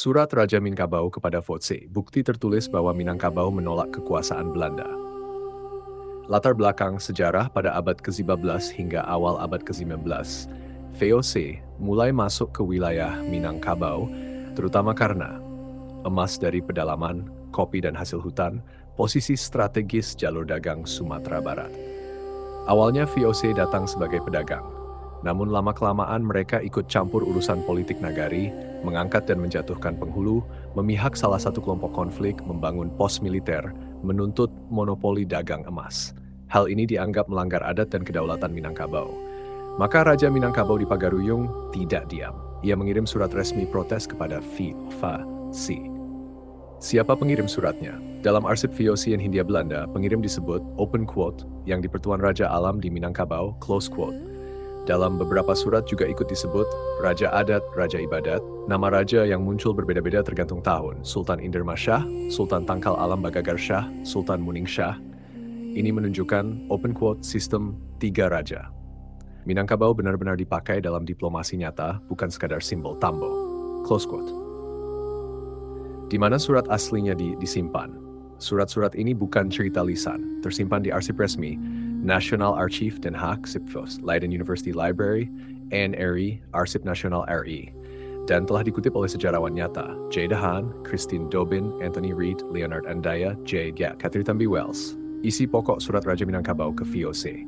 Surat Raja Minangkabau kepada Fotse, bukti tertulis bahwa Minangkabau menolak kekuasaan Belanda. Latar belakang sejarah pada abad ke-15 hingga awal abad ke-19, VOC mulai masuk ke wilayah Minangkabau, terutama karena emas dari pedalaman, kopi dan hasil hutan, posisi strategis jalur dagang Sumatera Barat. Awalnya VOC datang sebagai pedagang, namun lama-kelamaan mereka ikut campur urusan politik nagari, mengangkat dan menjatuhkan penghulu, memihak salah satu kelompok konflik, membangun pos militer, menuntut monopoli dagang emas. Hal ini dianggap melanggar adat dan kedaulatan Minangkabau. Maka Raja Minangkabau di Pagaruyung tidak diam. Ia mengirim surat resmi protes kepada VOC. Siapa pengirim suratnya? Dalam arsip VOC in Hindia Belanda, pengirim disebut open quote yang di Pertuan Raja Alam di Minangkabau close quote. Dalam beberapa surat juga ikut disebut Raja Adat, Raja Ibadat, nama raja yang muncul berbeda-beda tergantung tahun, Sultan Inderma Shah, Sultan Tangkal Alam Bagagar Shah, Sultan Muning Shah. Ini menunjukkan open quote sistem 3 raja. Minangkabau benar-benar dipakai dalam diplomasi nyata, bukan sekadar simbol tambo. Close quote. Di mana surat aslinya disimpan? Surat-surat ini bukan cerita lisan, tersimpan di arsip resmi National Archief Den Haag, Sipfos, Leiden University Library, NRI, Arsip Nasional RI, dan telah dikutip oleh sejarawan nyata, J. De Haan, Christine Dobin, Anthony Reid, Leonard Andaya, J. Catherine Tambi Wells. Isi pokok surat Raja Minangkabau ke VOC.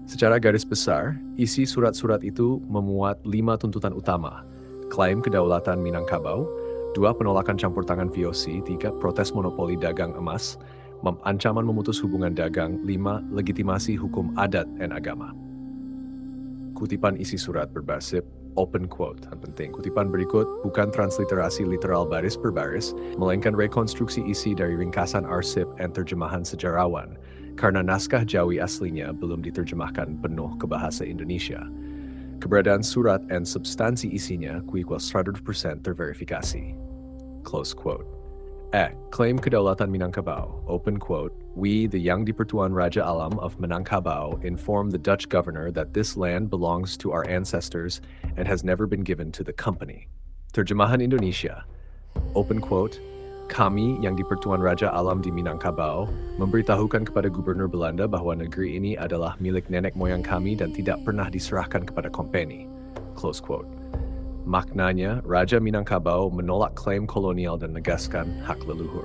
Secara garis besar, isi surat-surat itu memuat 5 tuntutan utama, klaim kedaulatan Minangkabau, 2 penolakan campur tangan VOC, 3 protes monopoli dagang emas, ancaman memutus hubungan dagang, 5 legitimasi hukum adat dan agama. Kutipan isi surat berbasis open quote, yang penting. Kutipan berikut bukan transliterasi literal baris per baris, melainkan rekonstruksi isi dari ringkasan arsip dan terjemahan sejarawan, karena naskah Jawi aslinya belum diterjemahkan penuh ke bahasa Indonesia. Keberadaan surat dan substansi isinya kuikual 100% terverifikasi. Close quote. Klaim kedaulatan Minangkabau, open quote, we, the Yang di-Pertuan Raja Alam of Minangkabau, inform the Dutch governor that this land belongs to our ancestors and has never been given to the company. Terjemahan Indonesia, open quote, kami yang di-Pertuan Raja Alam di Minangkabau memberitahukan kepada gubernur Belanda bahwa negeri ini adalah milik nenek moyang kami dan tidak pernah diserahkan kepada company. Close quote. Maknanya, Raja Minangkabau menolak klaim kolonial dan menegaskan hak leluhur.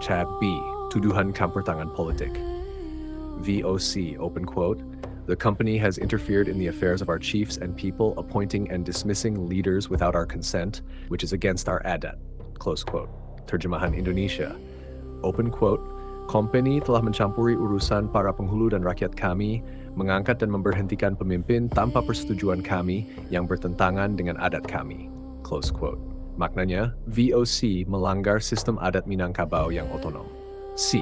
Tab B. Tuduhan campur tangan politik. VOC, open quote, the company has interfered in the affairs of our chiefs and people, appointing and dismissing leaders without our consent, which is against our adat. Close quote. Terjemahan Indonesia, open quote, company telah mencampuri urusan para penghulu dan rakyat kami, mengangkat dan memberhentikan pemimpin tanpa persetujuan kami yang bertentangan dengan adat kami. Close quote. Maknanya, VOC melanggar sistem adat Minangkabau yang otonom. C.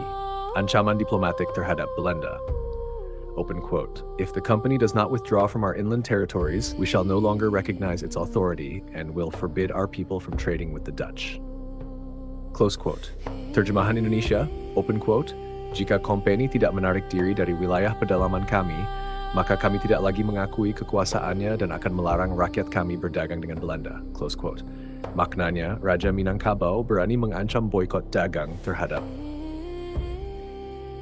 Ancaman diplomatik terhadap Belanda. Open quote. If the company does not withdraw from our inland territories, we shall no longer recognize its authority and will forbid our people from trading with the Dutch. Close quote. Terjemahan Indonesia, open quote, jika company tidak menarik diri dari wilayah pedalaman kami, maka kami tidak lagi mengakui kekuasaannya dan akan melarang rakyat kami berdagang dengan Belanda. Close quote. Maknanya, Raja Minangkabau berani mengancam boikot dagang terhadap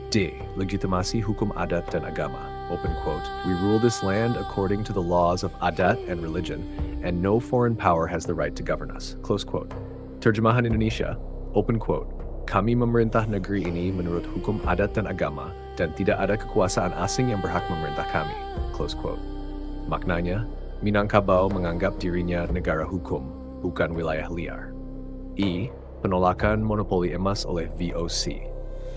D. Legitimasi hukum adat dan agama. Open quote. We rule this land according to the laws of adat and religion, and no foreign power has the right to govern us. Close quote. Terjemahan Indonesia, open quote. Kami memerintah negeri ini menurut hukum adat dan agama, dan tidak ada kekuasaan asing yang berhak memerintah kami. Close quote. Maknanya, Minangkabau menganggap dirinya negara hukum, bukan wilayah liar. E. Penolakan monopoli emas oleh VOC.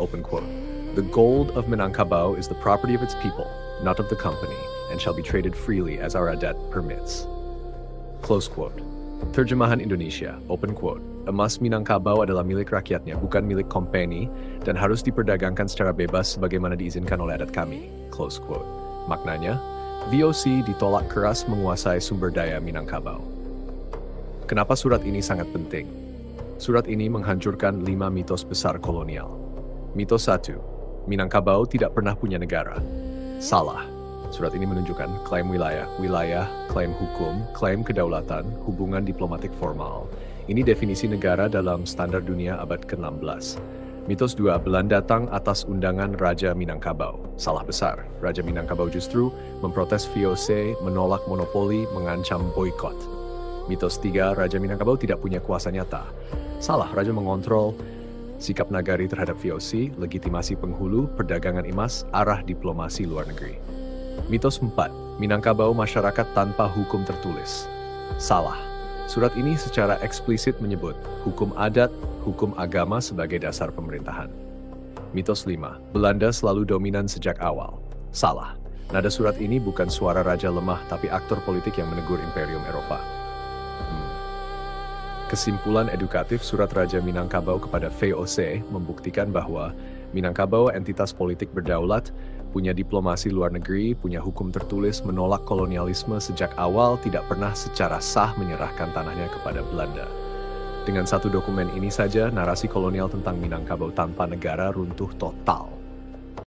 Open quote. The gold of Minangkabau is the property of its people, not of the company, and shall be traded freely as our adat permits. Close quote. Terjemahan Indonesia, open quote, emas Minangkabau adalah milik rakyatnya, bukan milik company, dan harus diperdagangkan secara bebas sebagaimana diizinkan oleh adat kami. Close quote. Maknanya, VOC ditolak keras menguasai sumber daya Minangkabau. Kenapa surat ini sangat penting? Surat ini menghancurkan 5 mitos besar kolonial. Mitos 1, Minangkabau tidak pernah punya negara. Salah. Surat ini menunjukkan klaim wilayah, klaim hukum, klaim kedaulatan, hubungan diplomatik formal. Ini definisi negara dalam Standar Dunia abad ke-16. Mitos 2, Belanda datang atas undangan Raja Minangkabau. Salah besar, Raja Minangkabau justru memprotes VOC, menolak monopoli, mengancam boikot. Mitos 3, Raja Minangkabau tidak punya kuasa nyata. Salah, Raja mengontrol sikap nagari terhadap VOC, legitimasi penghulu, perdagangan emas, arah diplomasi luar negeri. Mitos 4, Minangkabau masyarakat tanpa hukum tertulis. Salah. Surat ini secara eksplisit menyebut hukum adat, hukum agama sebagai dasar pemerintahan. Mitos 5, Belanda selalu dominan sejak awal. Salah. Nada surat ini bukan suara raja lemah tapi aktor politik yang menegur Imperium Eropa. Kesimpulan edukatif surat Raja Minangkabau kepada VOC membuktikan bahwa Minangkabau entitas politik berdaulat, punya diplomasi luar negeri, punya hukum tertulis, menolak kolonialisme sejak awal, tidak pernah secara sah menyerahkan tanahnya kepada Belanda. Dengan satu dokumen ini saja, narasi kolonial tentang Minangkabau tanpa negara runtuh total.